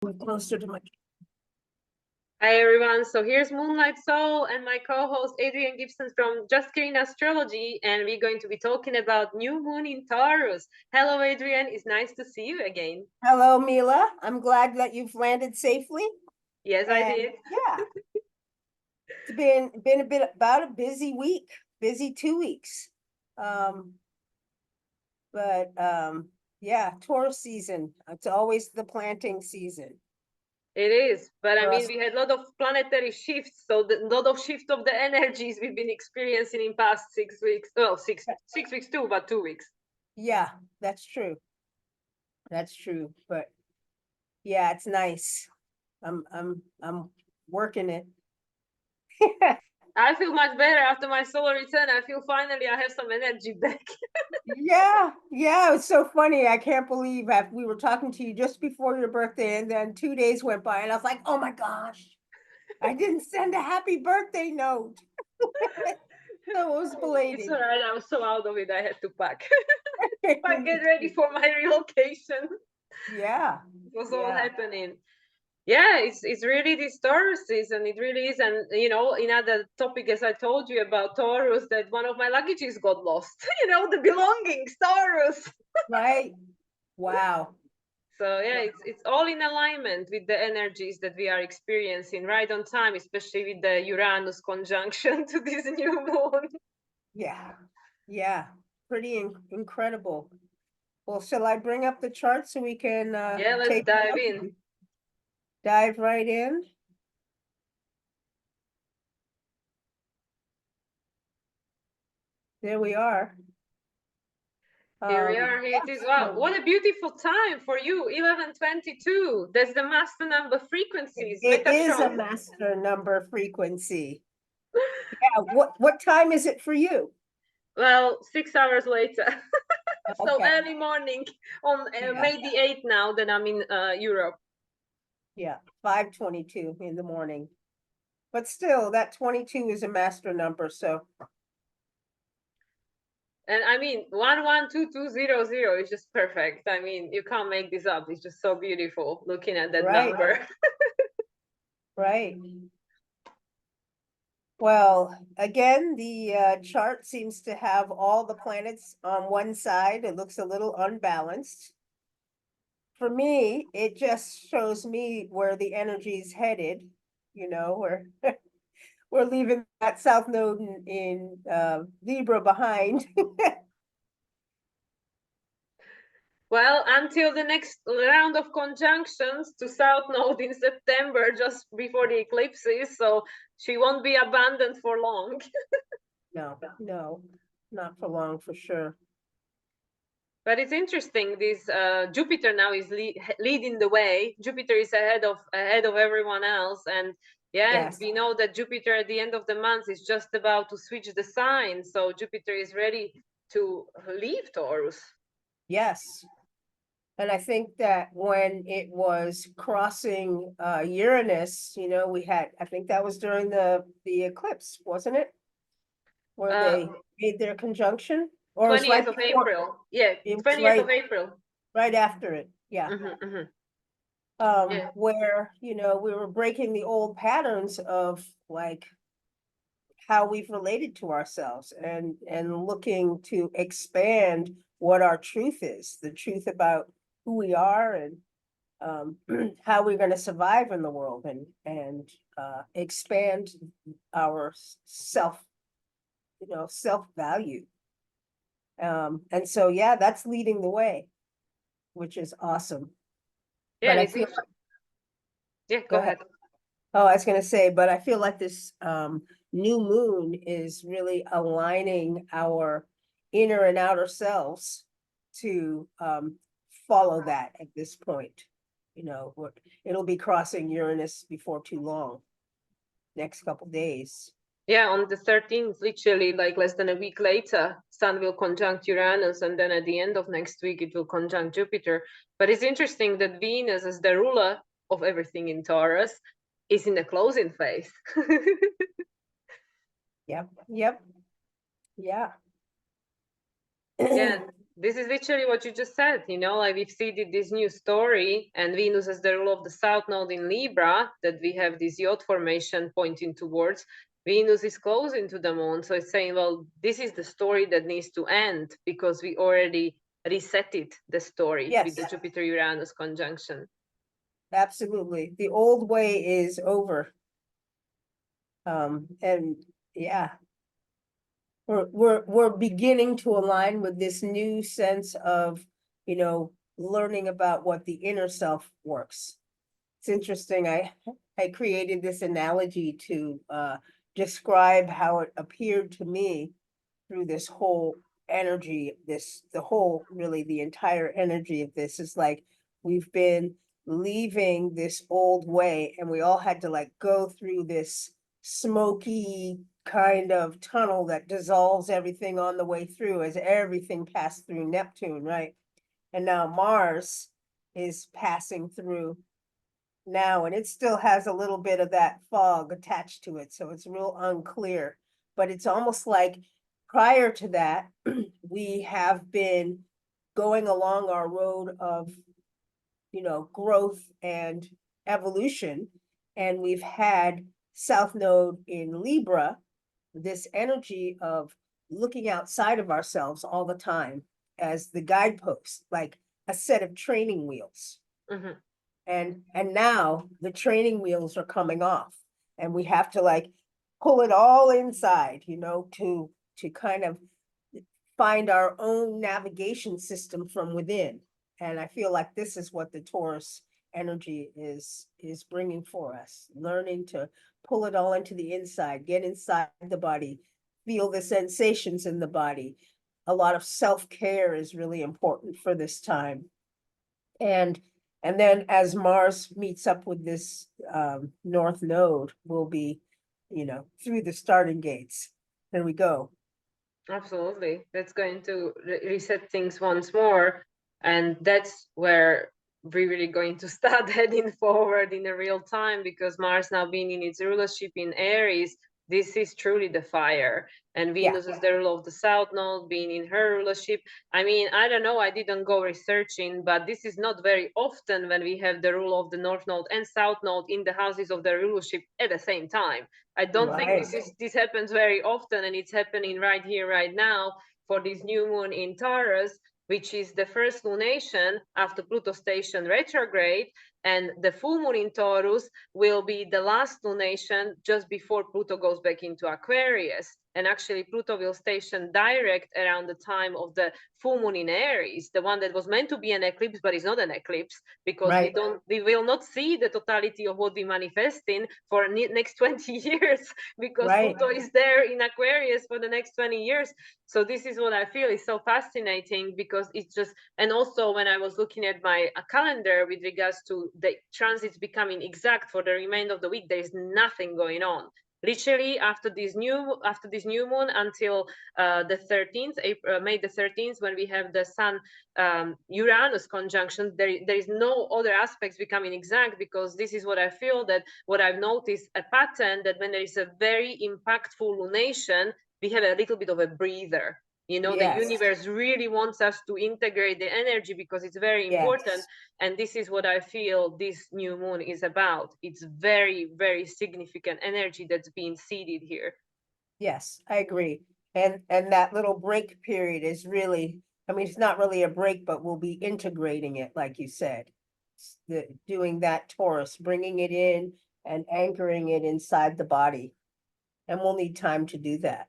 Closer to my. Hi everyone, so here's Moonlight Soul and my co-host Adrian Gibson from Just Kidding Astrology, and we're going to be talking about new moon in Taurus. Hello Adrian, it's nice to see you again. Hello, Mila. I'm glad that you've landed safely. Yes, I And did. yeah, it's been a bit about a busy week, busy 2 weeks. Um, but yeah, Taurus season. It's always the planting season It is, but I for mean us. we had a lot of planetary shifts, so the lot of shift of the energies we've been experiencing in past 6 weeks. Well, six weeks too, but 2 weeks. Yeah, that's true. That's true. But yeah, it's nice. I'm working it. I feel much better after my solar return. I feel finally I have some energy back. Yeah, it's so funny. I can't believe that we were talking to you just before your birthday, and then 2 days went by, and I was like, oh my gosh, I didn't send a happy birthday note. So it was It's belated. all right. I was so out of it. I had to pack. I get ready for my relocation. Yeah, It was all yeah, happening. Yeah, it's really this Taurus season. It really is. And another topic, as I told you about Taurus, that one of my luggages got lost. The belongings, Taurus. right. Wow. So yeah, Wow. it's all in alignment with the energies that we are experiencing right on time, especially with the Uranus conjunction to this new moon. Yeah, yeah, pretty incredible. Well, shall I bring up the chart so we can Yeah, let's take a dive look in. and dive right in? There we are. Here we are. Here it is. Wow, So what a beautiful time for you. 11:22. That's the master number frequencies. it is a Metatron. master number frequency. Yeah, what time is it for you? Well, 6 hours later. So Okay. early morning on Yeah, May the 8th now that I'm in Europe. yeah, 5:22 in the morning. But still, that 22 is a master number, so And I mean, 112200 is just perfect. I mean, you can't make this up. It's just so beautiful looking at that right, number. right. Well, again, the chart seems to have all the planets on one side. It looks a little unbalanced. For me, it just shows me where the energy is headed. Where we're leaving that South Node in Libra behind. Well, until the next round of conjunctions to South Node in September, just before the eclipses, so she won't be abandoned for long. No, no, not for long for sure. But it's interesting. This Jupiter now is leading the way. Jupiter is ahead of everyone else, and yeah, Yes, we know that Jupiter at the end of the month is just about to switch the sign. So Jupiter is ready to leave Taurus. yes. And I think that when it was crossing Uranus, I think that was during the eclipse, wasn't it? Where Uh, they made their conjunction, or it was 20th right of before, April. Yeah, it was 20th of April. right after it. Yeah. Mm-hmm. Yeah. Where, we were breaking the old patterns of like how we've related to ourselves and looking to expand what our truth is, the truth about who we are and how we're going to survive in the world and expand our self value. And so yeah, that's leading the way, which is awesome. Yeah, But and I it's feel interesting. Yeah, go go ahead. ahead. Oh, I was going to say, but I feel like this new moon is really aligning our inner and outer selves to follow that at this point. It'll be crossing Uranus before too long, next couple days. Yeah, on the 13th, literally like less than a week later, Sun will conjunct Uranus, and then at the end of next week, it will conjunct Jupiter. But it's interesting that Venus, as the ruler of everything in Taurus, is in the closing phase. Yep, yep, yeah. Yeah, This is literally what you just said, you know, like we've seeded this new story, and Venus as the rule of the south node in Libra, that we have this yacht formation pointing towards. Venus is closing to the moon, so it's saying, well, this is the story that needs to end because we already resetted the story with the Yes, Jupiter Uranus conjunction. absolutely. The old way is over. And yeah, we're beginning to align with this new sense of, you know, learning about what the inner self works. It's interesting. I created this analogy to describe how it appeared to me through this whole energy, really the entire energy of this is like we've been leaving this old way, and we all had to like go through this smoky kind of tunnel that dissolves everything on the way through as everything passed through Neptune, right? And now Mars is passing through now, and it still has a little bit of that fog attached to it, so it's real unclear. But it's almost like prior to that, we have been going along our road of, you know, growth and evolution, and we've had South Node in Libra, this energy of looking outside of ourselves all the time as the guidepost, like a set of training wheels. Mm-hmm. And now the training wheels are coming off, and we have to like pull it all inside, you know, to kind of find our own navigation system from within. And I feel like this is what the Taurus energy is bringing for us, learning to pull it all into the inside, get inside the body, feel the sensations in the body. A lot of self-care is really important for this time. And then as Mars meets up with this North Node, we'll be, you know, through the starting gates. There we go. Absolutely. That's going to reset things once more. And that's where we're really going to start heading forward in a real time, because Mars now being in its rulership in Aries, this is truly the fire. And Yeah. Venus is the ruler of the South Node being in her rulership. I mean, I don't know, I didn't go researching, but this is not very often when we have the rule of the North Node and South Node in the houses of the rulership at the same time. I don't think this happens very often, and it's happening right here, right now, for this new moon in Taurus, which is the first lunation after Pluto station retrograde, and the full moon in Taurus will be the last lunation just before Pluto goes back into Aquarius. And actually, Pluto will station direct around the time of the full moon in Aries, the one that was meant to be an eclipse, but is not an eclipse, because we will not see the totality of what we manifesting for next 20 years, because Pluto is there in Aquarius for the next 20 years. So this is what I feel is so fascinating, because it's just, and also when I was looking at my calendar with regards to the transits becoming exact for the remainder of the week, there is nothing going on. Literally after this new moon until the 13th, May the 13th, when we have the Sun Uranus conjunction, there is no other aspects becoming exact, because this is what I feel, that what I've noticed a pattern, that when there is a very impactful lunation, we have a little bit of a breather. You know, the universe really wants us to integrate the energy because it's very important. And this is what I feel this new moon is about. It's very, very significant energy that's being seeded here. Yes, I agree. And that little break period is really, I mean, it's not really a break, but we'll be integrating it, like you said. Doing that Taurus, bringing it in and anchoring it inside the body. And we'll need time to do that.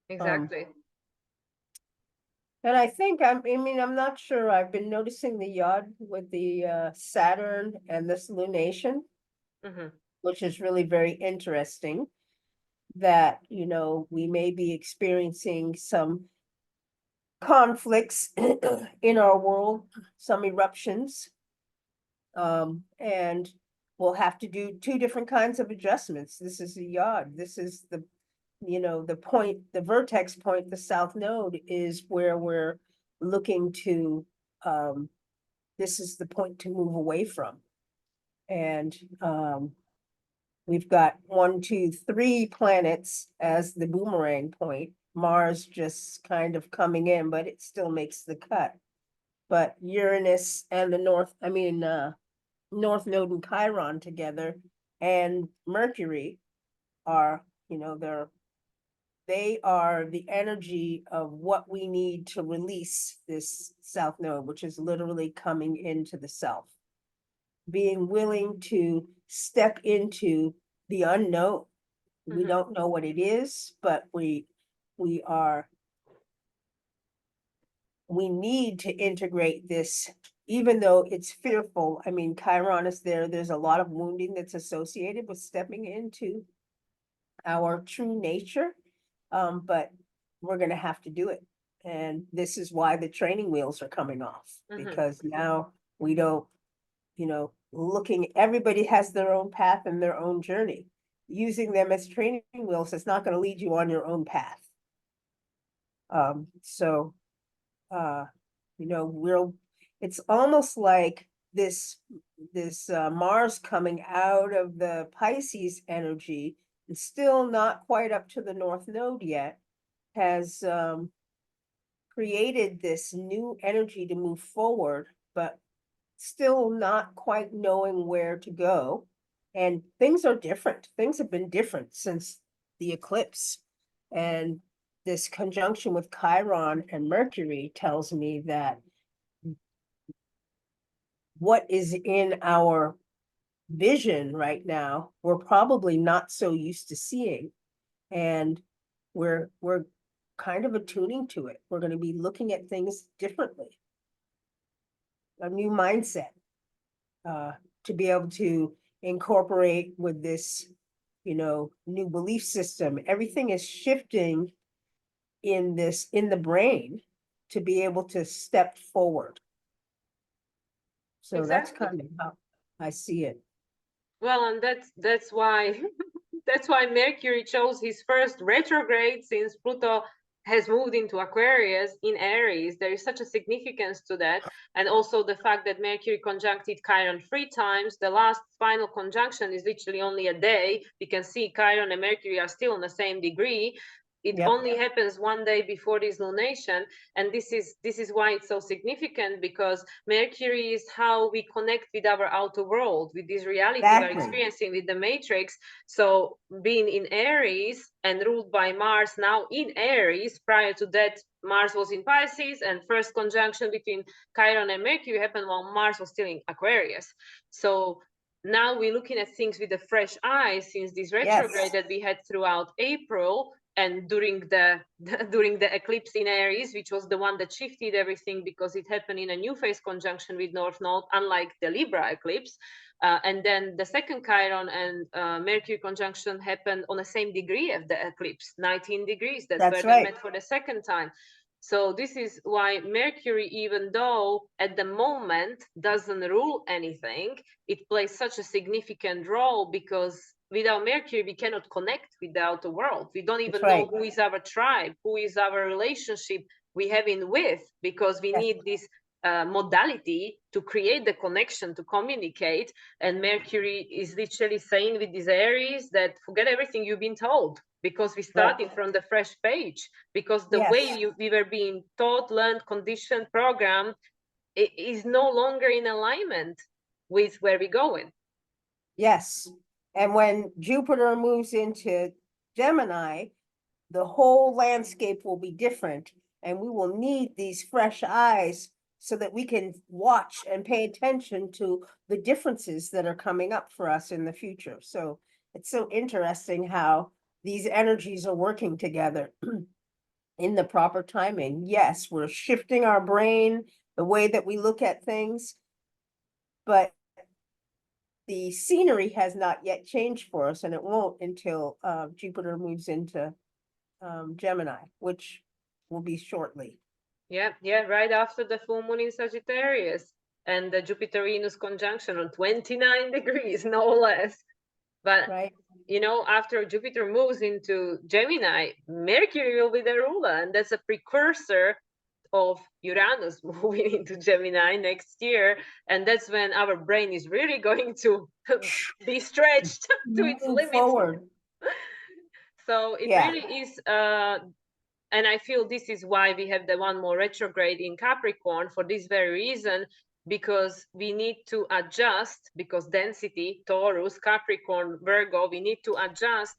Exactly. And I think, I mean, I'm not sure, I've been noticing the yod with the Saturn and this lunation, which is really very interesting, that, you know, we may be experiencing some conflicts in our world, some eruptions. And we'll have to do two different kinds of adjustments. This is a yod. This is the, you know, the point, the vertex point, the South Node is where we're looking to, this is the point to move away from. And we've got 1, 2, 3 planets as the boomerang point. Mars just kind of coming in, but it still makes the cut. But Uranus and the North Node and Chiron together, and Mercury are, they are the energy of what we need to release this South Node, which is literally coming into the self. Being willing to step into the unknown. We don't know what it is, but we need to integrate this, even though it's fearful. I mean, Chiron is there. There's a lot of wounding that's associated with stepping into our true nature. But we're going to have to do it. And this is why the training wheels are coming off, because now we don't, everybody has their own path and their own journey. Using them as training wheels, it's not going to lead you on your own path. It's almost like this Mars coming out of the Pisces energy, and still not quite up to the North Node yet, has created this new energy to move forward, but still not quite knowing where to go. And things are different. Things have been different since the eclipse. And this conjunction with Chiron and Mercury tells me that what is in our vision right now, we're probably not so used to seeing. And we're kind of attuning to it. We're going to be looking at things differently. A new mindset to be able to incorporate with this, new belief system. Everything is shifting in the brain to be able to step forward. So that's Exactly. kind of how I see it. Well, and that's why that's why Mercury chose his first retrograde, since Pluto has moved into Aquarius in Aries. There is such a significance to that. And also the fact that Mercury conjuncted Chiron 3 times. The last final conjunction is literally only a day. You can see Chiron and Mercury are still on the same degree. It only happens one day before this lunation, and this is why it's so significant, because Mercury is how we connect with our outer world, with this reality we're experiencing with the matrix. So being in Aries and ruled by Mars now in Aries, prior to that Mars was in Pisces, and first conjunction between Chiron and Mercury happened while Mars was still in Aquarius. So now we're looking at things with a fresh eye, since this retrograde that we had throughout April, and during the eclipse in Aries, which was the one that shifted everything, because it happened in a new phase conjunction with North Node, unlike the Libra eclipse. And then the second Chiron and Mercury conjunction happened on the same degree of the eclipse, 19 degrees. That's where they met for the second time. So this is why Mercury, even though at the moment doesn't rule anything, it plays such a significant role, because without Mercury, we cannot connect with the outer world. We don't even know who is our tribe, who is our relationship we have in with, because we need this modality to create the connection, to communicate. And Mercury is literally saying with these Aries that forget everything you've been told, because we started from the fresh page, because the way we were being taught, learned, conditioned, programmed, it is no longer in alignment with where we're going. Yes. And when Jupiter moves into Gemini, the whole landscape will be different, and we will need these fresh eyes so that we can watch and pay attention to the differences that are coming up for us in the future. So it's so interesting how these energies are working together in the proper timing. Yes, we're shifting our brain, the way that we look at things, but the scenery has not yet changed for us, and it won't until Jupiter moves into Gemini, which will be shortly. Yeah, right after the full moon in Sagittarius, and the Jupiter-Venus conjunction on 29 degrees, no less. But after Jupiter moves into Gemini, Mercury will be the ruler, and that's a precursor of Uranus moving into Gemini next year. And that's when our brain is really going to be stretched to its limit. So it really is And I feel this is why we have the one more retrograde in Capricorn, for this very reason, because we need to adjust, because density, Taurus, Capricorn, Virgo, we need to adjust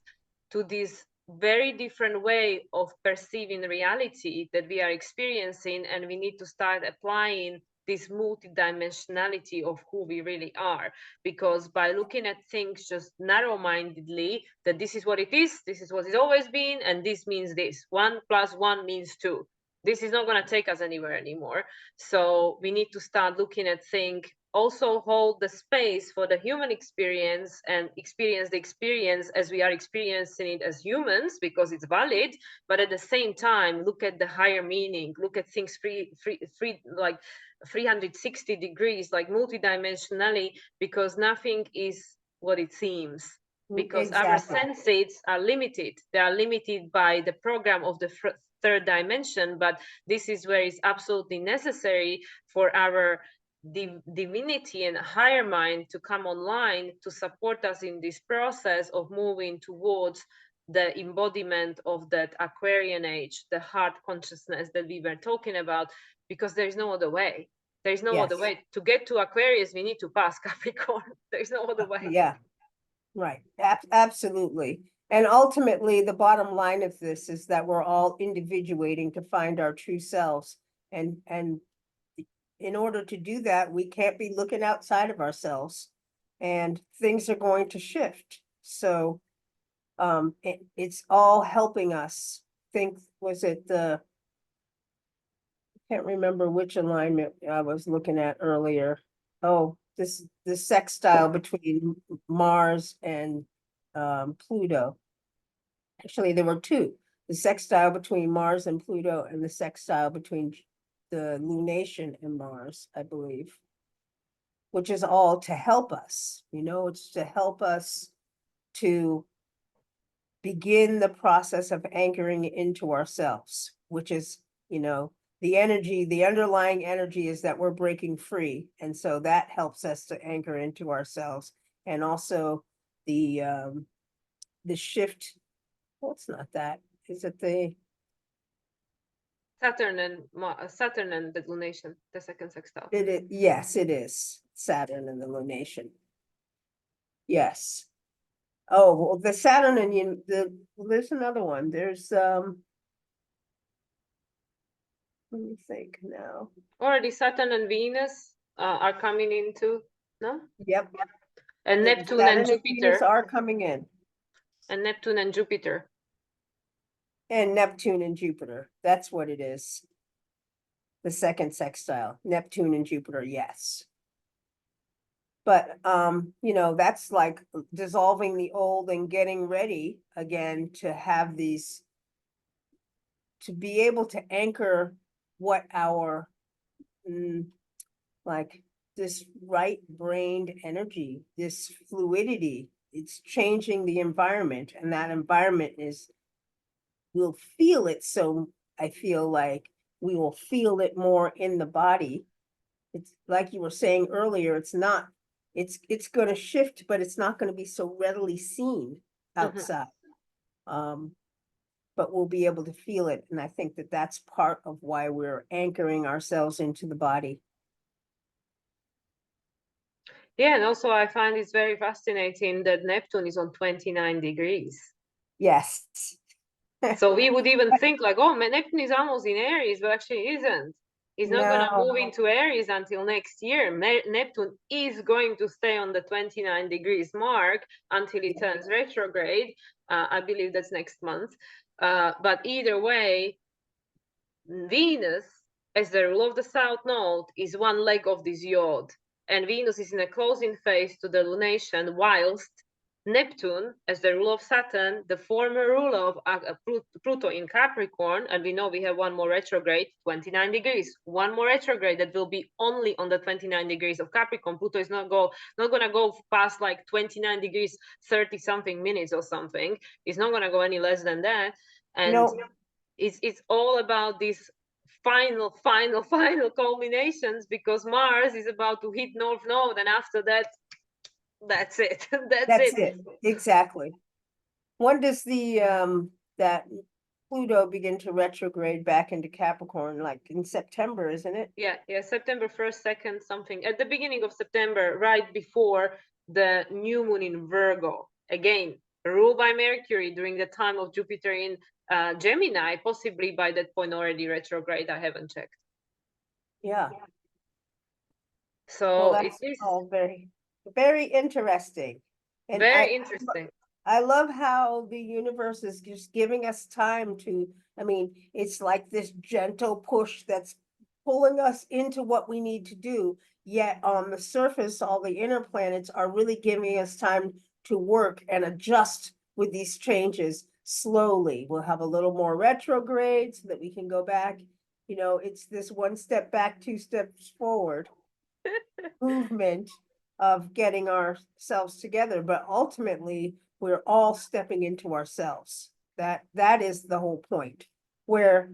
to this very different way of perceiving reality that we are experiencing, and we need to start applying this multidimensionality of who we really are. Because by looking at things just narrow-mindedly, that this is what it is, this is what it's always been, and this means this, 1 + 1 means 2, this is not going to take us anywhere anymore. So we need to start looking at things, also hold the space for the human experience and experience the experience as we are experiencing it as humans, because it's valid, but at the same time look at the higher meaning, look at things free like 360 degrees, like multidimensionally, because nothing is what it seems, because our Exactly. senses are limited. They are limited by the program of the third dimension, but this is where it's absolutely necessary for our divinity and higher mind to come online to support us in this process of moving towards the embodiment of that Aquarian age, the heart consciousness that we were talking about, because there's no other way. There's no other way. To get to Aquarius, we need to pass Capricorn. There's no other way. Yeah, right. Absolutely. And ultimately, the bottom line of this is that we're all individuating to find our true selves. And in order to do that, we can't be looking outside of ourselves, and things are going to shift. So it's all helping us think. Was it the, I can't remember which alignment I was looking at earlier. Oh, the sextile between Mars and Pluto. Actually, there were two: the sextile between Mars and Pluto, and the sextile between the lunation and Mars, I believe. Which is all to help us, it's to help us to begin the process of anchoring into ourselves, which is, the energy, the underlying energy is that we're breaking free. And so that helps us to anchor into ourselves. And also the shift, well, it's not that, is it the Saturn and the lunation, the second sextile. Yes, it is Saturn and the lunation. Yes. Oh, well, the Saturn and there's another one. There's let me think now. Already Saturn and Venus are coming into, no? Yep. And Neptune Saturn and Jupiter Venus are coming in. And Neptune and Jupiter. And Neptune and Jupiter. That's what it is. The second sextile, Neptune and Jupiter, yes. But that's like dissolving the old and getting ready again to have these, to be able to anchor what our like this right-brained energy, this fluidity, it's changing the environment, and that environment we'll feel it. So I feel like we will feel it more in the body. It's like you were saying earlier, it's going to shift, but it's not going to be so readily seen outside. But we'll be able to feel it. And I think that that's part of why we're anchoring ourselves into the body. Yeah, and also I find it's very fascinating that Neptune is on 29 degrees. Yes. So we would even think like, oh, Neptune is almost in Aries, but actually isn't. It's not going to move into Aries until next year. Neptune is going to stay on the 29 degrees mark until it turns retrograde. I believe that's next month. But either way, Venus, as the rule of the South Node, is one leg of this yod. And Venus is in a closing phase to the lunation, whilst Neptune, as the ruler of Saturn, the former ruler of Pluto in Capricorn, and we know we have one more retrograde, 29 degrees, one more retrograde that will be only on the 29 degrees of Capricorn. Pluto is not going to go past like 29 degrees, 30 something minutes or something. It's not going to go any less than that. And it's all about these final culminations, because Mars is about to hit North Node, and after that, that's it. That's it. Exactly. When does the that Pluto begin to retrograde back into Capricorn, like in September, isn't it? Yeah, September 1st, 2nd, something. At the beginning of September, right before the new moon in Virgo. Again, ruled by Mercury during the time of Jupiter in Gemini, possibly by that point already retrograde. I haven't checked. Yeah. So Well, it that's is all very, very interesting. And very interesting. I love how the universe is just giving us time to, I mean, it's like this gentle push that's pulling us into what we need to do. Yet on the surface, all the inner planets are really giving us time to work and adjust with these changes slowly. We'll have a little more retrograde so that we can go back. You know, it's this one step back, two steps forward movement of getting ourselves together, but ultimately we're all stepping into ourselves. That is the whole point. Where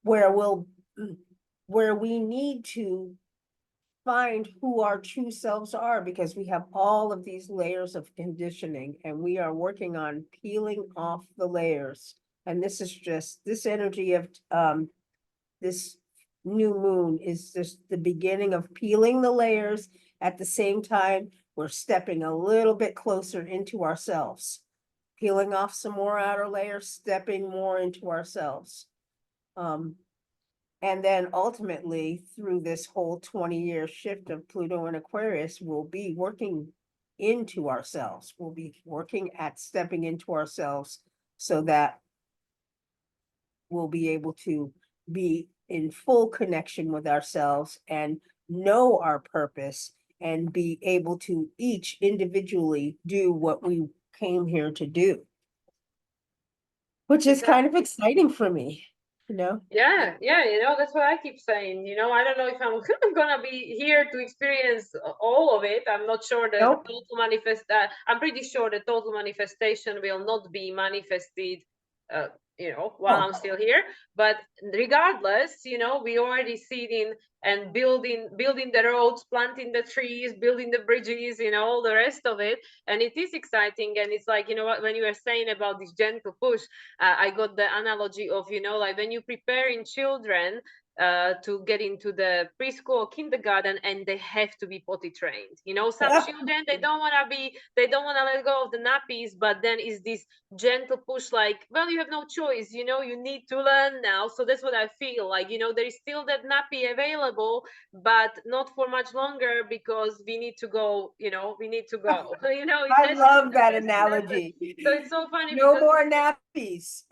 where we'll where we need to find who our true selves are, because we have all of these layers of conditioning and we are working on peeling off the layers. And this is just this energy of this new moon is just the beginning of peeling the layers. At the same time, we're stepping a little bit closer into ourselves, peeling off some more outer layers, stepping more into ourselves. And then ultimately, through this whole 20-year shift of Pluto and Aquarius, we'll be working into ourselves. We'll be working at stepping into ourselves so that we'll be able to be in full connection with ourselves and know our purpose and be able to each individually do what we came here to do, which is kind of exciting for me, you know? Yeah, that's what I keep saying. I don't know if I'm gonna be here to experience all of it. I'm not sure the Nope. total I'm pretty sure the total manifestation will not be manifested, uh, while I'm still here. But regardless, we already seeding and building the roads, planting the trees, building the bridges, all the rest of it. And it is exciting. And it's like, what, when you were saying about this gentle push, I got the analogy of, like when you preparing children to get into the preschool or kindergarten, and they have to be potty trained. Some children, they don't want to let go of the nappies, but then is this gentle push like, well, you have no choice, you need to learn now. So that's what I feel like, there is still that nappy available, but not for much longer, because we need to go, we need to go. I love that analogy. So it's so funny No because more nappies.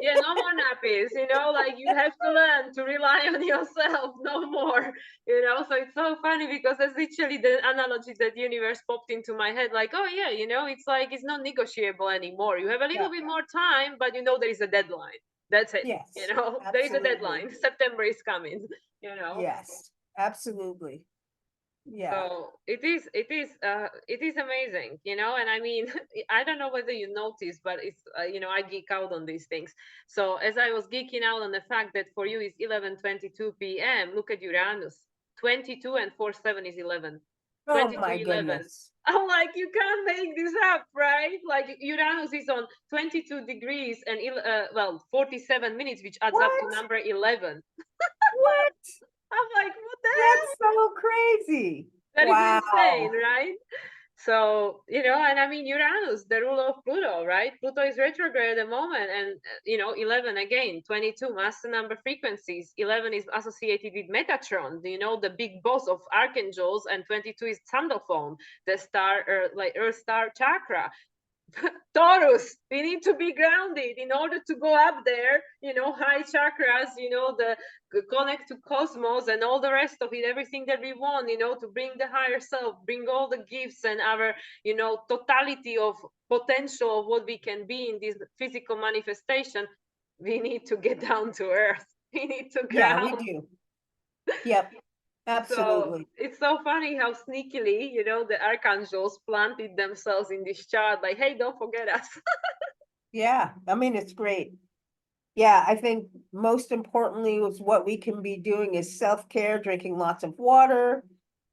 yeah, no more nappies, like you have to learn to rely on yourself, no more, so it's so funny because that's literally the analogy that universe popped into my head, like, oh yeah, it's like it's not negotiable anymore. You have a little bit more time, but there is a deadline. That's it. Yes, There is a absolutely. deadline. September is coming. Yes, absolutely. Yeah. So it is amazing, and I mean, I don't know whether you notice, but it's I geek out on these things. So as I was geeking out on the fact that for you is 11:22 p.m., look at Uranus. 22 and 4/7 is 11. Oh 22 my 11. goodness. I'm like, you can't make this up, right? Like Uranus is on 22 degrees and 47 minutes, which adds up to What? number 11. What? I'm like, what the hell? That's so crazy. That is insane, Wow. right? So, and I mean, Uranus, the ruler of Pluto, right? Pluto is retrograde at the moment. And, 11 again, 22, master number frequencies. 11 is associated with Metatron, the big boss of archangels. And 22 is Sandalphon, the star, Earth star chakra. Taurus, we need to be grounded in order to go up there, high chakras, the connect to cosmos and all the rest of it, everything that we want, to bring the higher self, bring all the gifts and our, totality of potential of what we can be in this physical manifestation. We need to get down to earth. We need to Yeah, we ground. do. Yep, So absolutely. it's so funny how sneakily, the archangels planted themselves in this chart, like, hey, don't forget us. Yeah, I mean, it's great. Yeah, I think most importantly was what we can be doing is self-care, drinking lots of water,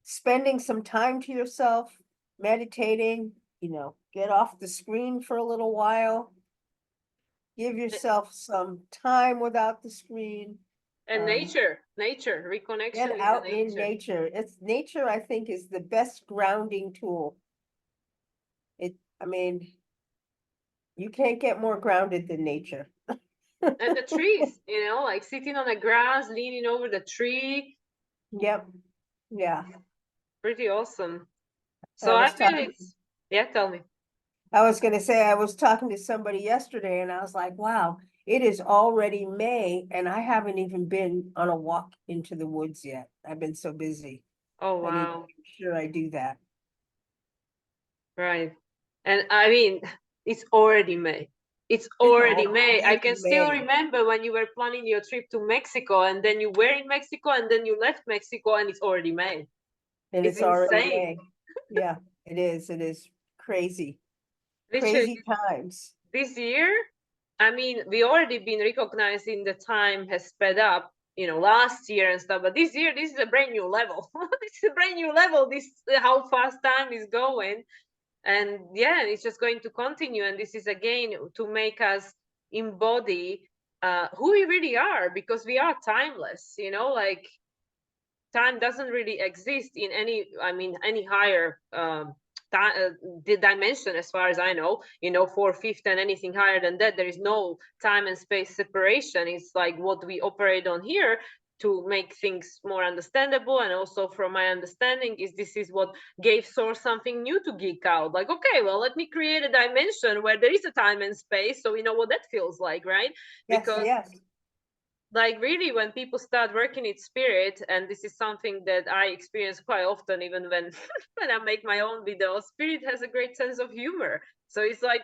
spending some time to yourself, meditating, get off the screen for a little while. give yourself some time without the screen. And nature, reconnection Get with the out in nature. nature. Nature, I think, is the best grounding tool. I mean, you can't get more grounded than nature. And the trees, you know, like sitting on the grass, leaning over the tree. Yep. Yeah. Pretty awesome. I So I was feel talking, it's, yeah, tell me. I was gonna say, I was talking to somebody yesterday and I was like, wow, it is already May and I haven't even been on a walk into the woods yet. I've been so busy. Oh, I need to wow. make sure I do that. Right. And I mean, it's already May. It's It's already May. I already can still May remember when you were planning your trip to Mexico and then you were in Mexico and then you left Mexico and it's already May. and It's it's already insane. May. Yeah, it is. It is crazy, Literally, crazy times. this year, I mean, we already been recognizing the time has sped up, you know, last year and stuff, but this year, this is a brand new level. This is a brand new level. This how fast time is going. And yeah, it's just going to continue. And this is again to make us embody who we really are, because we are timeless, you know, like time doesn't really exist in any, I mean, any higher the dimension, as far as I know, you know, 4/5 and anything higher than that, there is no time and space separation. It's like what we operate on here to make things more understandable. And also, from my understanding, is this is what gave Source something new to geek out. Like, okay, well, let me create a dimension where there is a time and space, so we know what that feels like, right? Yes, Because yes. like really, when people start working in spirit, and this is something that I experience quite often, even when when I make my own videos, spirit has a great sense of humor. So it's like,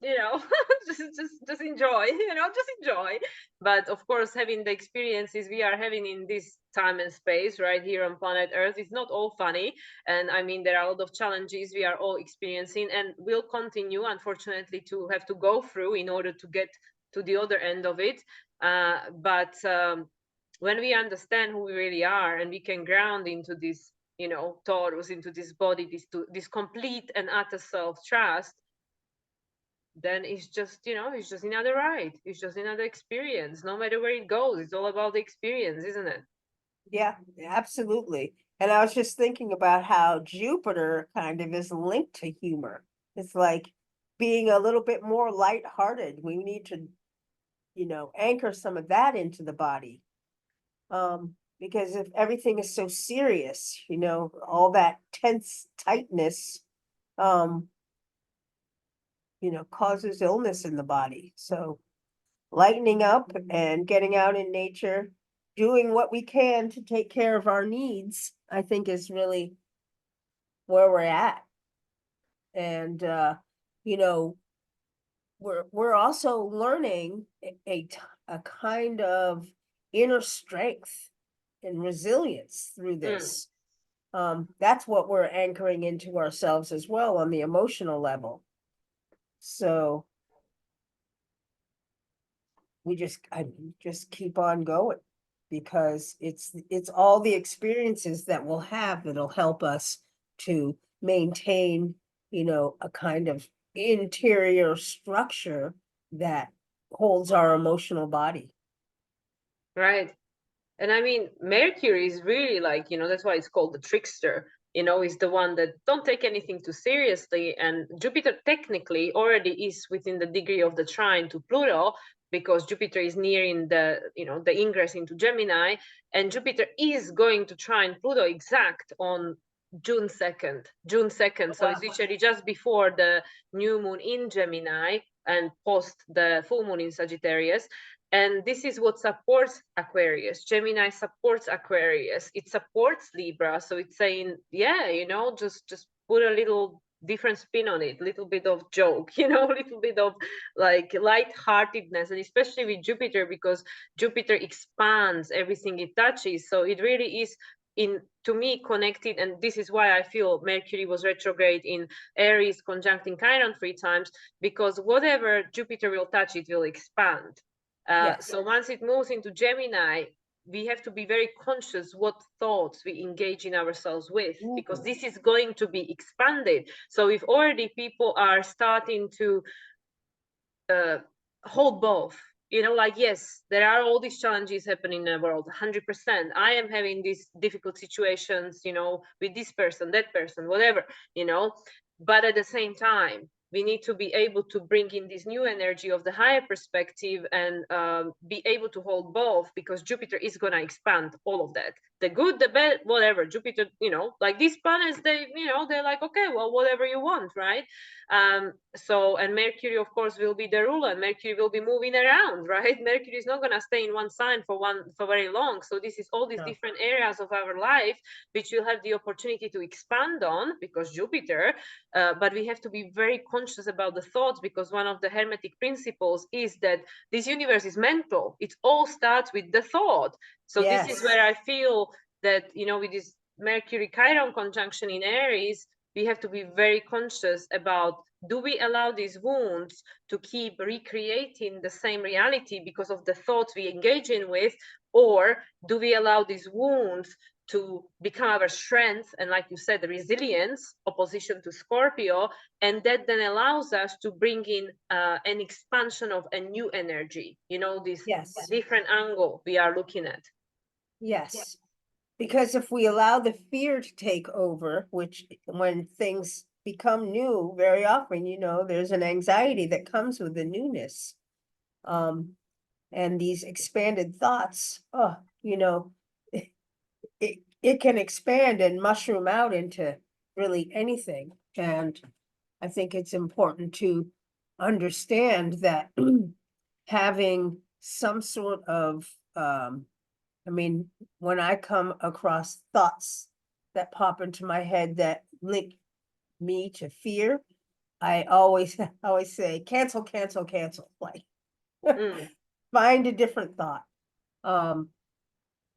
you know, just enjoy, you know, just enjoy. But of course, having the experiences we are having in this time and space right here on planet Earth, it's not all funny. And I mean, there are a lot of challenges we are all experiencing and will continue, unfortunately, to have to go through in order to get to the other end of it. But when we understand who we really are and we can ground into this, you know, Taurus, into this body, this complete and utter self-trust, then it's just, you know, it's just another ride. It's just another experience. No matter where it goes, it's all about the experience, isn't it? Yeah, absolutely. And I was just thinking about how Jupiter kind of is linked to humor. It's like being a little bit more lighthearted. We need to, anchor some of that into the body. Because if everything is so serious, all that tense tightness, um, causes illness in the body. So lightening up and getting out in nature, doing what we can to take care of our needs, I think is really where we're at. And you know, we're also learning a kind of inner strength and resilience through Mm. this. That's what we're anchoring into ourselves as well on the emotional level. So I just keep on going because it's all the experiences that we'll have that'll help us to maintain, a kind of interior structure that holds our emotional body. Right. And I mean, Mercury is really like, you know, that's why it's called the trickster, you know, is the one that don't take anything too seriously. And Jupiter technically already is within the degree of the trine to Pluto, because Jupiter is nearing the, you know, the ingress into Gemini, and Jupiter is going to trine Pluto exact on June 2nd. June 2nd. So Wow. it's literally just before the new moon in Gemini and post the full moon in Sagittarius. And this is what supports Aquarius. Gemini supports Aquarius. It supports Libra. So it's saying, yeah, you know, just put a little different spin on it, little bit of joke, you know, a little bit of like lightheartedness, and especially with Jupiter, because Jupiter expands everything it touches. So it really is, in to me, connected. And this is why I feel Mercury was retrograde in Aries conjuncting Chiron 3 times, because whatever Jupiter will touch, it will expand. Yes. So once it moves into Gemini, we have to be very conscious what thoughts we engage in ourselves with, because this is going to be expanded. So if already people are starting to hold both. You know, like, yes, there are all these challenges happening in the world, 100%. I am having these difficult situations, you know, with this person, that person, whatever, you know. But at the same time, we need to be able to bring in this new energy of the higher perspective and be able to hold both, because Jupiter is going to expand all of that. The good, the bad, whatever. Jupiter, you know, like these planets, they, you know, they're like, okay, well, whatever you want, right? So, and Mercury, of course, will be the ruler. Mercury will be moving around, right? Mercury is not going to stay in one sign for very long. So this is all these different areas of our life which we'll have the opportunity to expand on, because Jupiter. But we have to be very conscious about the thoughts, because one of the Hermetic principles is that this universe is mental. It all starts with the thought. So this is where I feel that, you know, with this Mercury Chiron conjunction in Aries, we have to be very conscious about, do we allow these wounds to keep recreating the same reality because of the thoughts we engage in with, or do we allow these wounds to become our strength, and like you said, the resilience, opposition to Scorpio, and that then allows us to bring in an expansion of a new energy, you know, this different angle we are looking at. Yes. Because if we allow the fear to take over, which when things become new, very often, you know, there's an anxiety that comes with the newness. And these expanded thoughts, oh, you know, it can expand and mushroom out into really anything. And I think it's important to understand that having some sort of, I mean, when I come across thoughts that pop into my head that link me to fear, I always say, cancel, cancel, cancel, like find a different thought.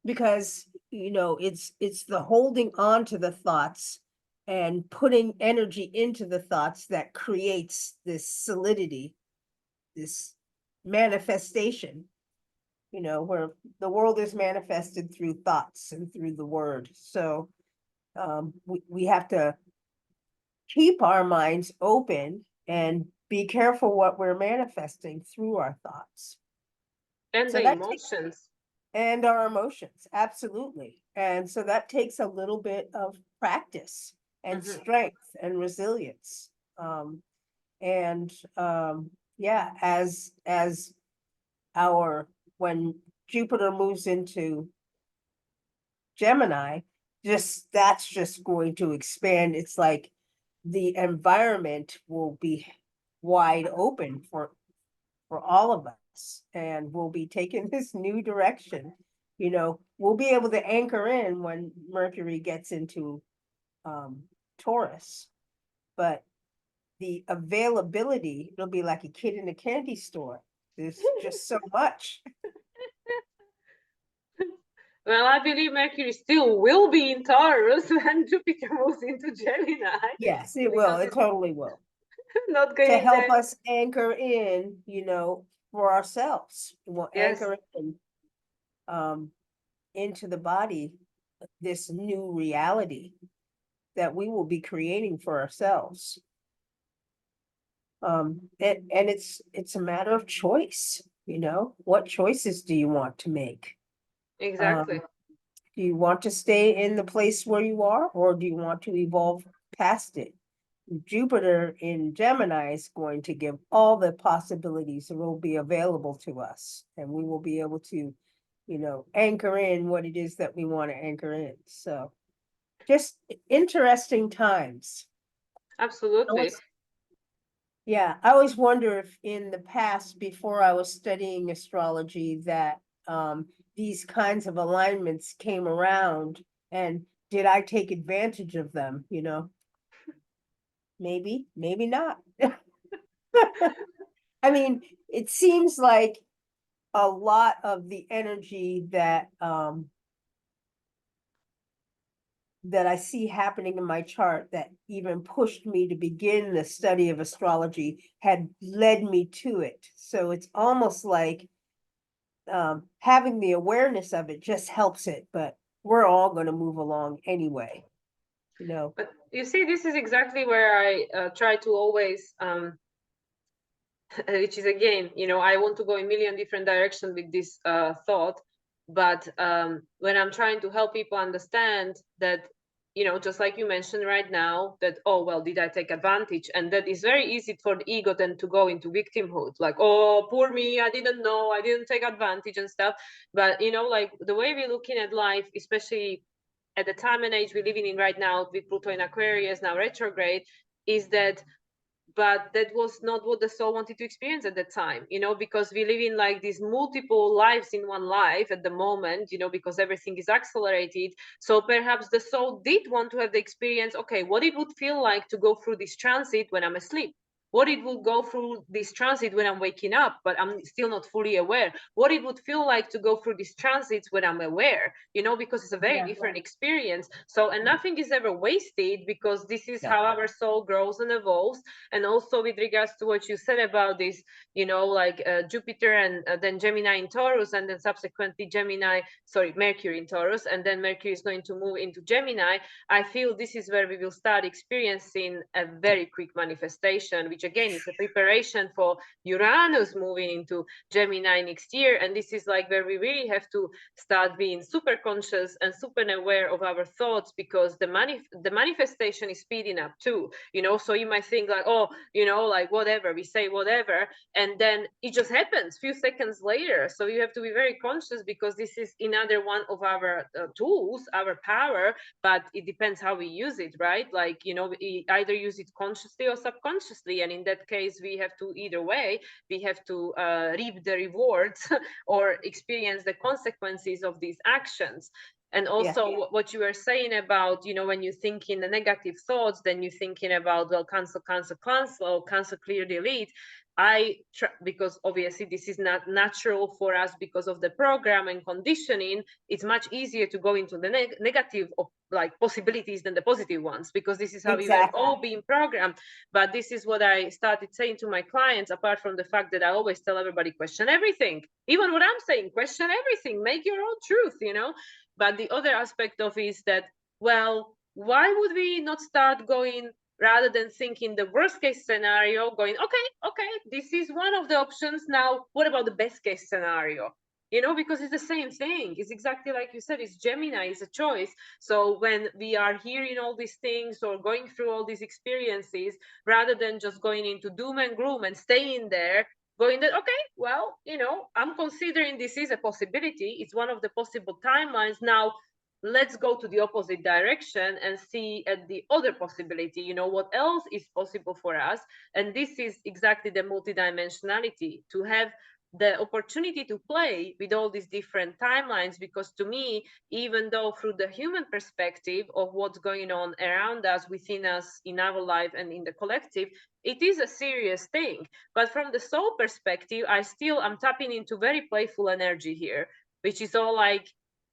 Because, you know, it's the holding on to the thoughts and putting energy into the thoughts that creates this solidity, this manifestation, you know, where the world is manifested through thoughts and through the word. So we have to keep our minds open and be careful what we're manifesting through our thoughts. And So the that emotions. and our emotions, absolutely. And so that takes a little bit of practice and strength and resilience. And yeah, as when Jupiter moves into Gemini, that's just going to expand. It's like the environment will be wide open for all of us, and we'll be taking this new direction. You know, we'll be able to anchor in when Mercury gets into Taurus, but the availability, it'll be like a kid in a candy store. There's just so much. Well, I believe Mercury still will be in Taurus when Jupiter moves into Gemini. Yes, it will. It totally will. Not To going help there. us anchor in, you know, for ourselves. We'll anchor in into the body this new reality that we will be creating for ourselves. And it's a matter of choice, you know, what choices do you want to make? Exactly. Do you want to stay in the place where you are, or do you want to evolve past it? Jupiter in Gemini is going to give all the possibilities that will be available to us, and we will be able to, you know, anchor in what it is that we want to anchor in. So just interesting times. Absolutely. Yeah, I always wonder if in the past, before I was studying astrology, that these kinds of alignments came around, and did I take advantage of them, you know? Maybe, maybe not. I mean, it seems like a lot of the energy that that I see happening in my chart that even pushed me to begin the study of astrology had led me to it. So it's almost like having the awareness of it just helps it, but we're all going to move along anyway, you know. But you see, this is exactly where I try to always which is again, you know, I want to go in a million different directions with this thought, but when I'm trying to help people understand that, you know, just like you mentioned right now, that, oh, well, did I take advantage? And that is very easy for the ego then to go into victimhood, like, oh, poor me, I didn't know, I didn't take advantage and stuff. But, you know, like the way we're looking at life, especially at the time and age we're living in right now with Pluto in Aquarius, now retrograde, is that, but that was not what the soul wanted to experience at that time, you know, because we live in like these multiple lives in one life at the moment, you know, because everything is accelerated. So perhaps the soul did want to have the experience, okay, what it would feel like to go through this transit when I'm asleep, what it will go through this transit when I'm waking up, but I'm still not fully aware, what it would feel like to go through these transits when I'm aware, you know, because it's a very different experience. So, and nothing is ever wasted, because this is how our soul grows and evolves. And also with regards to what you said about this, you know, like Jupiter and then Gemini in Taurus, and then subsequently Mercury in Taurus, and then Mercury is going to move into Gemini. I feel this is where we will start experiencing a very quick manifestation, which again is a preparation for Uranus moving into Gemini next year. And this is like where we really have to start being super conscious and super aware of our thoughts, because the manifestation is speeding up too, you know. So you might think like, oh, you know, like whatever, we say whatever, and then it just happens a few seconds later. So you have to be very conscious, because this is another one of our tools, our power, but it depends how we use it, right? Like, you know, we either use it consciously or subconsciously, and in that case we have to, either way, we have to reap the rewards or experience the consequences of these actions. And also what you were saying about, you know, when you think in the negative thoughts, then you're thinking about, well, cancel, or cancel, clear, delete. Because obviously this is not natural for us because of the program and conditioning, it's much easier to go into the negative of like possibilities than the positive ones, because this is how we were all being programmed. But this is what I started saying to my clients, apart from the fact that I always tell everybody, question everything, even what I'm saying, question everything, make your own truth, you know. But the other aspect of it is that, well, why would we not start going, rather than thinking the worst case scenario, going, okay, this is one of the options. Now, what about the best case scenario? You know, because it's the same thing. It's exactly like you said, it's Gemini, it's a choice. So when we are hearing all these things or going through all these experiences, rather than just going into doom and gloom and staying there, going that, okay, well, you know, I'm considering this is a possibility. It's one of the possible timelines. Now, let's go to the opposite direction and see at the other possibility, you know, what else is possible for us. And this is exactly the multidimensionality, to have the opportunity to play with all these different timelines. Because to me, even though through the human perspective of what's going on around us, within us, in our life and in the collective, it is a serious thing. But from the soul perspective, I'm tapping into very playful energy here, which is all like,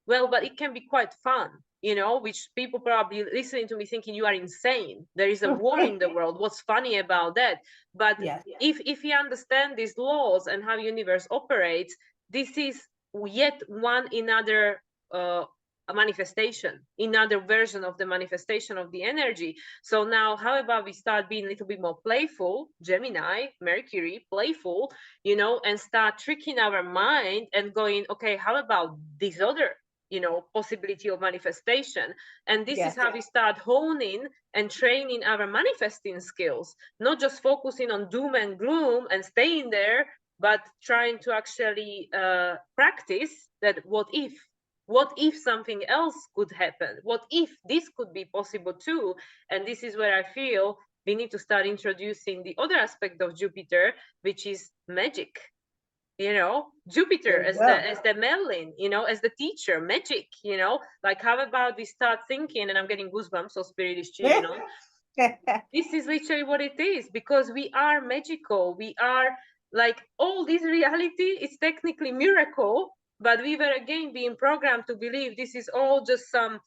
well, but it can be quite fun, you know, which people probably listening to me thinking, you are insane, there is a war in the world, what's funny about that? But if you understand these laws and how universe operates, this is yet one another a manifestation, another version of the manifestation of the energy. So now how about we start being a little bit more playful, Gemini, Mercury, playful, you know, and start tricking our mind and going, okay, how about this other, you know, possibility of manifestation? And this is how we start honing and training our manifesting skills, not just focusing on doom and gloom and staying there, but trying to actually practice that. What if something else could happen? What if this could be possible too? And this is where I feel we need to start introducing the other aspect of Jupiter, which is magic. You know, Jupiter as the Merlin, you know, as the teacher, magic, you know. Like, how about we start thinking, and I'm getting goosebumps, so spirit is chilling on. This is literally what it is, because we are magical. We are like, all this reality is technically miracle, but we were again being programmed to believe this is all just some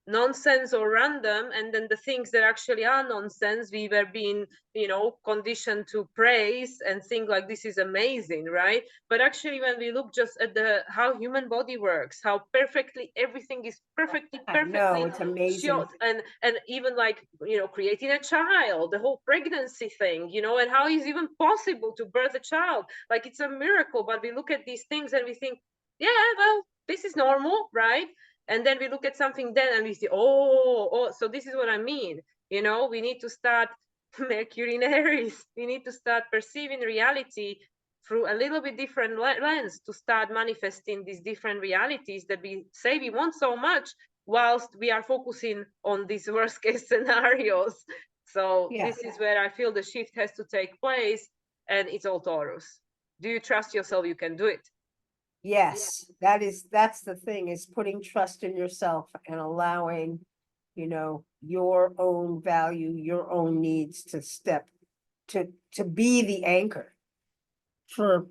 nonsense or random, and then the things that actually are nonsense we were being, you know, conditioned to praise and think like this is amazing, right? But actually when we look just at the how human body works, how perfectly everything is perfectly I know, it's amazing. shot, and even like, you know, creating a child, the whole pregnancy thing, you know, and how is even possible to birth a child, like it's a miracle. But we look at these things and we think, yeah, well, this is normal, right? And then we look at something then and we see, oh, so this is what I mean. You know, we need to start Mercury in Aries. We need to start perceiving reality through a little bit different lens to start manifesting these different realities that we say we want so much, whilst we are focusing on these worst case scenarios. So Yeah. this is where I feel the shift has to take place, and it's all Taurus. Do you trust yourself you can do it? Yes, that's the thing, is putting trust in yourself and allowing, you know, your own value, your own needs to step, to be the anchor. For,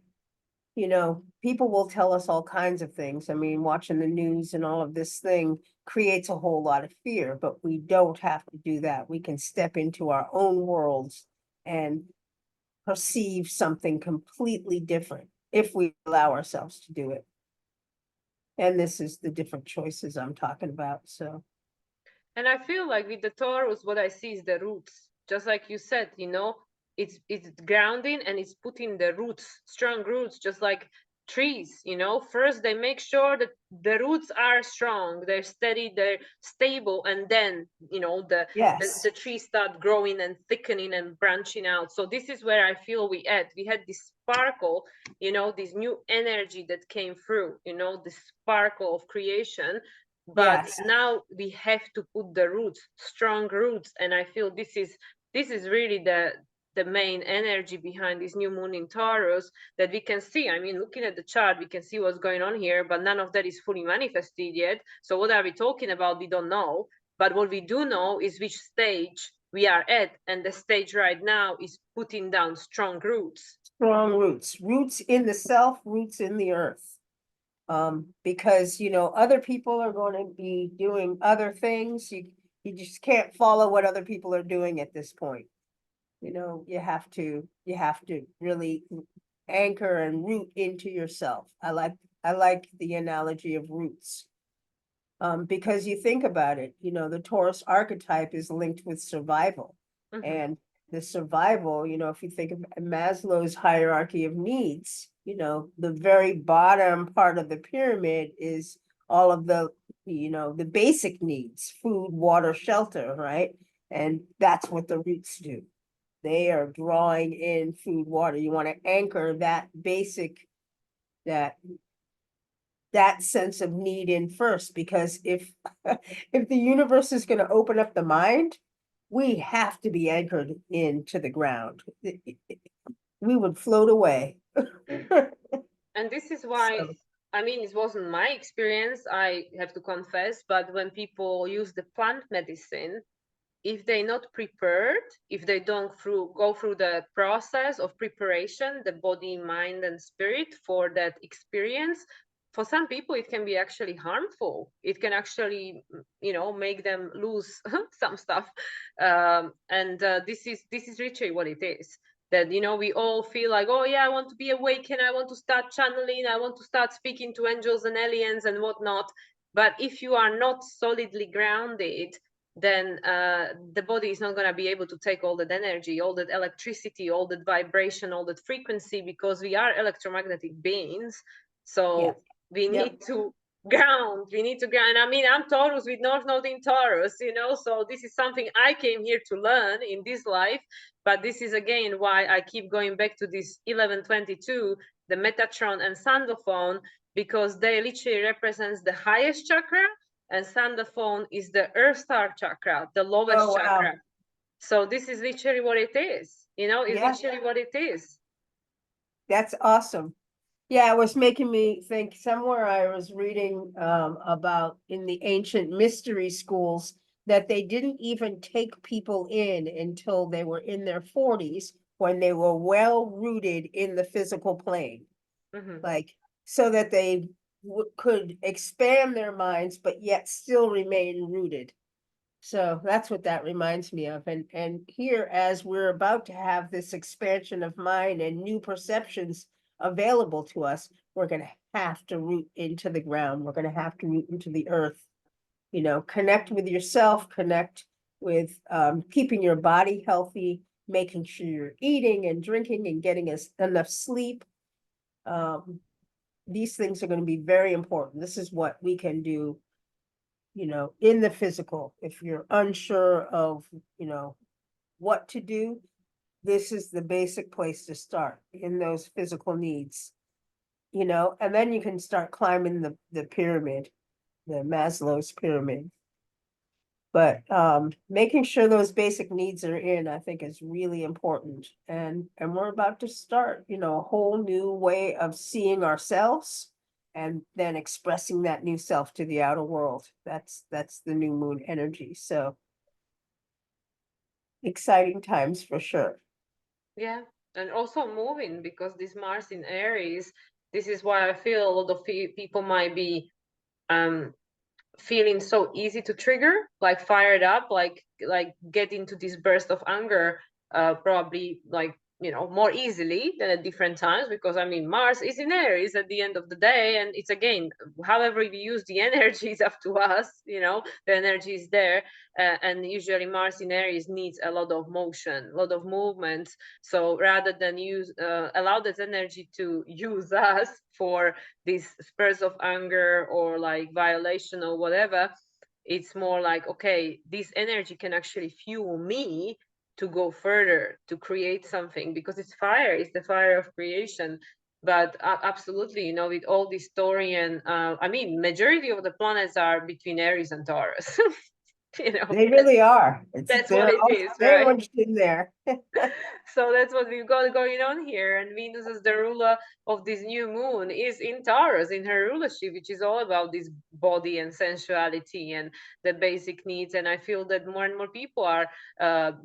you know, people will tell us all kinds of things. I mean, watching the news and all of this thing creates a whole lot of fear, but we don't have to do that. We can step into our own worlds and perceive something completely different if we allow ourselves to do it. And this is the different choices I'm talking about, so. And I feel like with the Taurus, what I see is the roots. Just like you said, you know, it's grounding and it's putting the roots, strong roots, just like trees, you know. First they make sure that the roots are strong, they're steady, they're stable, and then, you know, the Yes, trees start growing and thickening and branching out. So this is where I feel we had this sparkle, you know, this new energy that came through, you know, the sparkle of creation. But yes, now we have to put the roots, strong roots, and I feel this is really the main energy behind this new moon in Taurus that we can see. I mean, looking at the chart, we can see what's going on here, but none of that is fully manifested yet. So what are we talking about? We don't know. But what we do know is which stage we are at, and the stage right now is putting down strong roots. strong roots, roots in the self, roots in the earth. Because, you know, other people are going to be doing other things. You just can't follow what other people are doing at this point. You know, you have to really anchor and root into yourself. I like the analogy of roots. Because you think about it, you know, the Taurus archetype is linked with survival. And the survival, you know, if you think of Maslow's hierarchy of needs, you know, the very bottom part of the pyramid is all of the, you know, the basic needs, food, water, shelter, right? And that's what the roots do. They are drawing in food, water. You want to anchor that basic, that that sense of need in first, because if if the universe is going to open up the mind, we have to be anchored into the ground. We would float away. And this is why, So, I mean, it wasn't my experience, I have to confess, but when people use the plant medicine, if they're not prepared, if they don't go through the process of preparation, the body, mind, and spirit for that experience, for some people it can be actually harmful. It can actually, you know, make them lose some stuff. And this is literally what it is. That, you know, we all feel like, oh yeah, I want to be awakened, I want to start channeling, I want to start speaking to angels and aliens and whatnot. But if you are not solidly grounded, then the body is not going to be able to take all that energy, all that electricity, all that vibration, all that frequency, because we are electromagnetic beings. yeah, So we yep. need to ground. We need to ground. I mean, I'm Taurus with North Node in Taurus, you know, so this is something I came here to learn in this life. But this is again why I keep going back to this 1122, the Metatron and Sandophone, because they literally represents the highest chakra, and Sandophone is the Earth Star chakra, the lowest Oh, wow. chakra. So this is literally what it is. You know, it's Yeah, literally what it is. that's awesome. Yeah, it was making me think, somewhere I was reading about in the ancient mystery schools that they didn't even take people in until they were in their 40s, when they were well rooted in the physical plane. Mhm. Like, so that they could expand their minds, but yet still remain rooted. So that's what that reminds me of. And here, as we're about to have this expansion of mind and new perceptions available to us, we're going to have to root into the ground. We're going to have to root into the earth. You know, connect with yourself, connect with keeping your body healthy, making sure you're eating and drinking and getting enough sleep. These things are going to be very important. This is what we can do, you know, in the physical. If you're unsure of, you know, what to do, this is the basic place to start in those physical needs, you know, and then you can start climbing the pyramid, the Maslow's pyramid. But making sure those basic needs are in, I think, is really important. And we're about to start, you know, a whole new way of seeing ourselves and then expressing that new self to the outer world. That's the new moon energy. So exciting times for sure. Yeah, and also moving, because this Mars in Aries, this is why I feel a lot of people might be um feeling so easy to trigger, like fired up, like get into this burst of anger, probably like, you know, more easily than at different times, because I mean Mars is in Aries at the end of the day, and it's again, however we use the energy is up to us, you know, the energy is there, and usually Mars in Aries needs a lot of motion, a lot of movement. So rather than use allow that energy to use us for these spurs of anger or like violation or whatever, it's more like, okay, this energy can actually fuel me to go further, to create something, because it's fire, it's the fire of creation. But absolutely, you know, with all this Taurian, I mean, majority of the planets are between Aries and Taurus. You know, They really are. that's what They're it all is, very right? much in there. So that's what we've got going on here. And Venus, as the ruler of this new moon, is in Taurus in her rulership, which is all about this body and sensuality and the basic needs. And I feel that more and more people are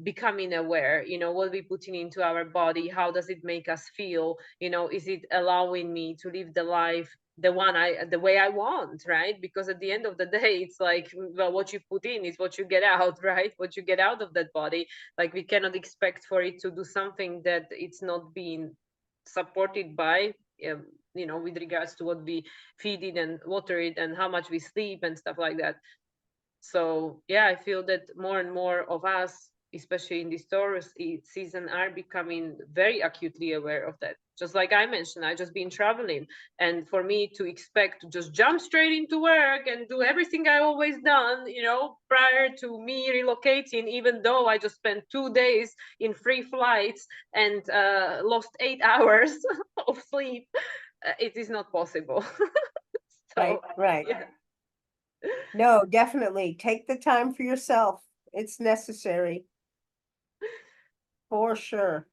becoming aware, you know, what we putting into our body, how does it make us feel, you know, is it allowing me to live the life the way I want, right? Because at the end of the day, it's like, well, what you put in is what you get out, right? What you get out of that body. Like, we cannot expect for it to do something that it's not being supported by, you know, with regards to what we feed it and water it and how much we sleep and stuff like that. So yeah, I feel that more and more of us, especially in this Taurus season, are becoming very acutely aware of that. Just like I mentioned, I just been traveling, and for me to expect to just jump straight into work and do everything I always done, you know, prior to me relocating, even though I just spent 2 days in free flights and lost 8 hours of sleep, it is not possible. Right, So right. yeah. No, definitely take the time for yourself. It's necessary for sure.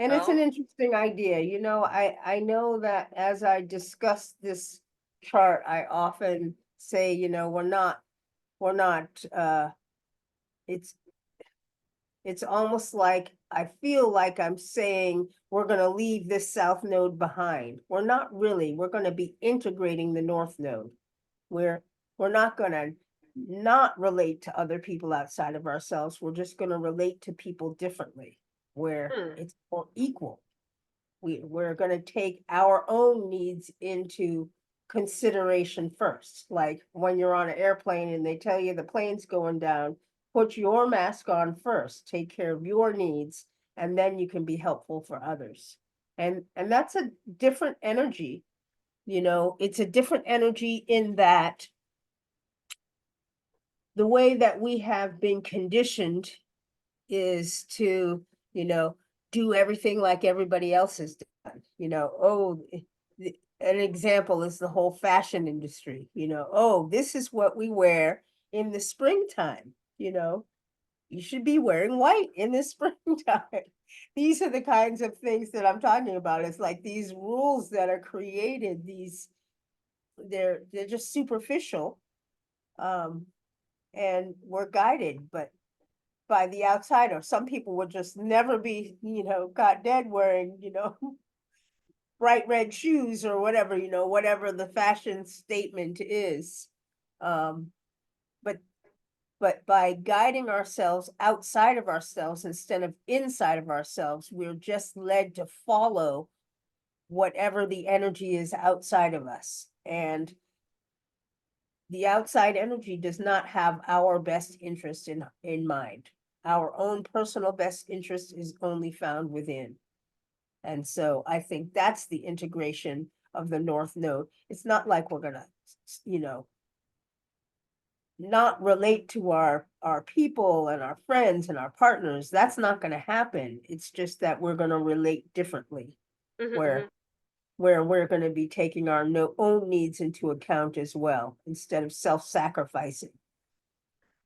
And it's an Well, interesting idea. You know, I know that as I discuss this chart, I often say, you know, we're not it's it's almost like I feel like I'm saying we're going to leave this south node behind. We're not really. We're going to be integrating the north node. We're we're not going to not relate to other people outside of ourselves. We're just going to relate to people differently, where hmm. it's more equal. We're going to take our own needs into consideration first. Like when you're on an airplane and they tell you the plane's going down, put your mask on first, take care of your needs, and then you can be helpful for others. And that's a different energy. You know, it's a different energy in that the way that we have been conditioned is to, you know, do everything like everybody else has done. You know, oh, an example is the whole fashion industry. You know, oh, this is what we wear in the springtime. You know, you should be wearing white in the springtime. These are the kinds of things that I'm talking about. It's like these rules that are created, they're just superficial. Um, and we're guided, but by the outsider. Some people would just never be, you know, caught dead wearing, you know, bright red shoes or whatever, whatever the fashion statement is. Um, but by guiding ourselves outside of ourselves instead of inside of ourselves, we're just led to follow whatever the energy is outside of us. And the outside energy does not have our best interest in mind. Our own personal best interest is only found within. And so I think that's the integration of the North Node. It's not like we're gonna, you know, not relate to our people and our friends and our partners. That's not gonna happen. It's just that we're gonna relate differently, Mhm, where mhm. where we're gonna be taking our own needs into account as well, instead of self-sacrificing.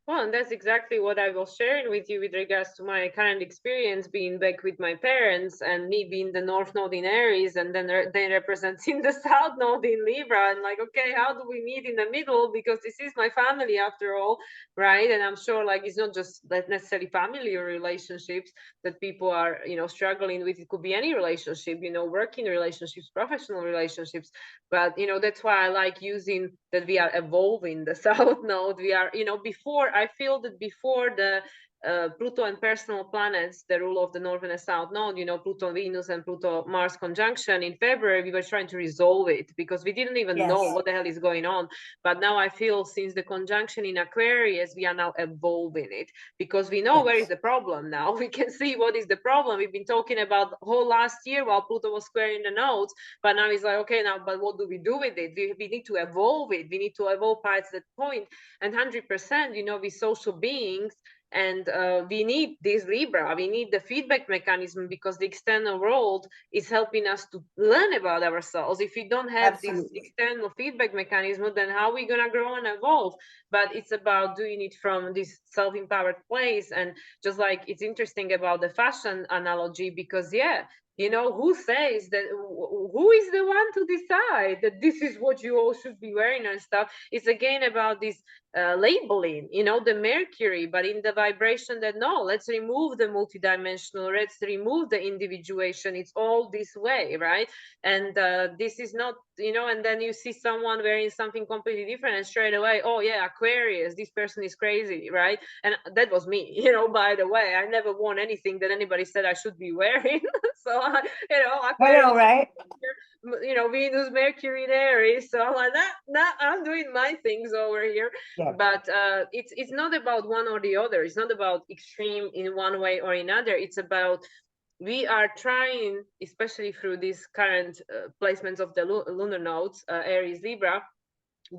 Well, and that's exactly what I was sharing with you with regards to my current experience being back with my parents and me being the North Node in Aries and then they representing the South Node in Libra. And like, okay, how do we meet in the middle? Because this is my family after all, right? And I'm sure like it's not just that necessarily family or relationships that people are, struggling with. It could be any relationship, working relationships, professional relationships. But that's why I like using that we are evolving the South Node. We are, before I feel that before the Pluto and personal planets, the rule of the North and the South Node, Pluto Venus and Pluto Mars conjunction in February, we were trying to resolve it because we didn't even know Yes, what the hell is going on. But now I feel since the conjunction in Aquarius, we are now evolving it because we know where is yes, the problem now. We can see what is the problem. We've been talking about the whole last year while Pluto was squaring the nodes, but now it's like, okay, now, but what do we do with it? We need to evolve it. We need to evolve past that point. And 100%, we social beings, and we need this Libra. We need the feedback mechanism because the external world is helping us to learn about ourselves. If we don't have this absolutely. external feedback mechanism, then how are we going to grow and evolve? But it's about doing it from this self-empowered place. And just like it's interesting about the fashion analogy, because yeah, who says that, who is the one to decide that this is what you all should be wearing and stuff? It's again about this labeling, the Mercury, but in the vibration that no, let's remove the multidimensional, let's remove the individuation. It's all this way, right? And this is not, and then you see someone wearing something completely different and straight away, oh yeah, Aquarius, this person is crazy, right? And that was me, by the way. I never worn anything that anybody said I should be wearing. So I know, Aquarius, right? Venus, Mercury in Aries. So I'm like, nah, I'm doing my things over here. Yeah, But it's not about one or the other. It's not about extreme in one way or another. It's about we are trying, especially through these current placements of the lunar nodes, Aries, Libra,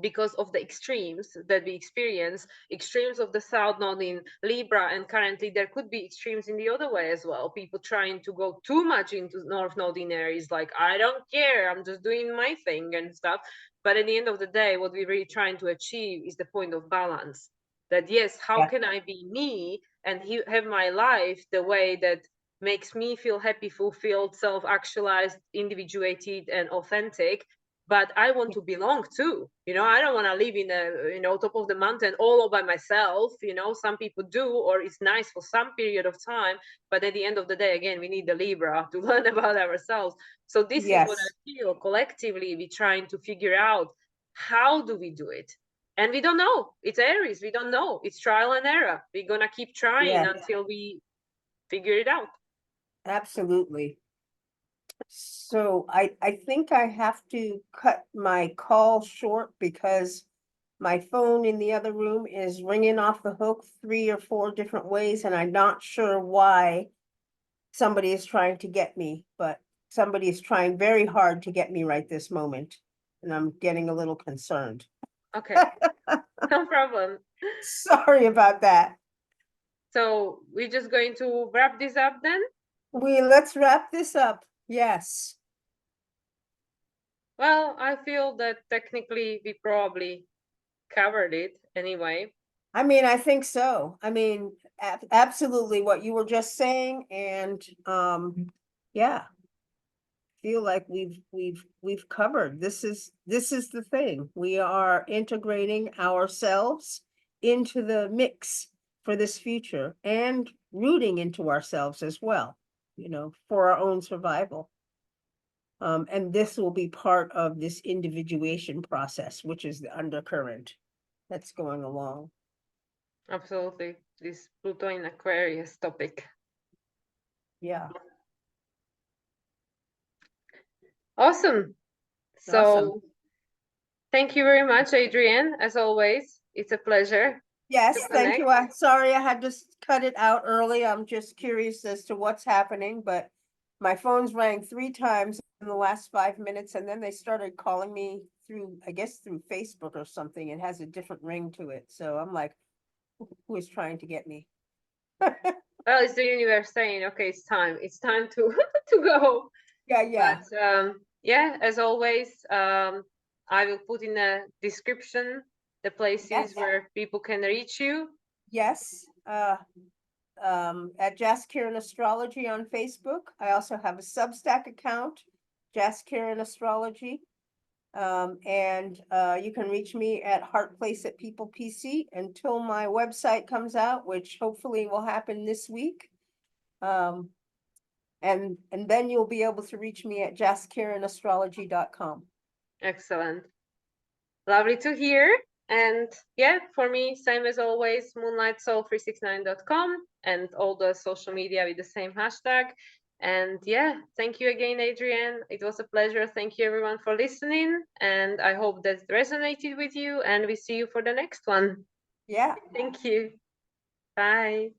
because of the extremes that we experience, extremes of the South Node in Libra, and currently there could be extremes in the other way as well. People trying to go too much into North Node in Aries, like, I don't care, I'm just doing my thing and stuff. But at the end of the day, what we're really trying to achieve is the point of balance. That yes, how yeah, can I be me and have my life the way that makes me feel happy, fulfilled, self-actualized, individuated, and authentic, but I want to belong too. I don't want to live in a, top of the mountain all by myself. Some people do, or it's nice for some period of time. But at the end of the day, again, we need the Libra to learn about ourselves. So this is what I yes, feel collectively. We're trying to figure out how do we do it. And we don't know. It's Aries. We don't know. It's trial and error. We're going to keep trying yeah, until we figure it out. absolutely. So I think I have to cut my call short because my phone in the other room is ringing off the hook 3 or 4 different ways, and I'm not sure why somebody is trying to get me, but somebody is trying very hard to get me right this moment, and I'm getting a little concerned. Okay, no problem. Sorry about that. So we're just going to wrap this up then. Let's wrap this up. Yes. Well, I feel that technically we probably covered it anyway. I mean, I think so. I mean, absolutely what you were just saying, and yeah, feel like we've covered. This is the thing. We are integrating ourselves into the mix for this future and rooting into ourselves as well, for our own survival. And this will be part of this individuation process, which is the undercurrent that's going along. Absolutely. This Pluto in Aquarius topic. Yeah. Awesome. So Awesome. thank you very much, Adrienne. As always, it's a pleasure. Yes, to thank you. connect. Sorry I had to cut it out early. I'm just curious as to what's happening, but my phone's rang 3 times in the last 5 minutes, and then they started calling me through, I guess through Facebook or something. It has a different ring to it. So I'm like, who is trying to get me? Well, it's the universe saying, okay, it's time. It's time to to go. Yeah. But yeah, as always, I will put in the description the places Yes. where people can reach you. Yes. At Jas Kiran Astrology on Facebook. I also have a Substack account, Jas Kiran Astrology. And you can reach me at Heart Place at People PC until my website comes out, which hopefully will happen this week. And then you'll be able to reach me at jaskiranastrology.com. Excellent. Lovely to hear. And yeah, for me, same as always, moonlightsoul369.com and all the social media with the same hashtag. And yeah, thank you again, Adrienne. It was a pleasure. Thank you, everyone, for listening. And I hope that resonated with you. And we see you for the next one. Yeah. Thank you. Bye.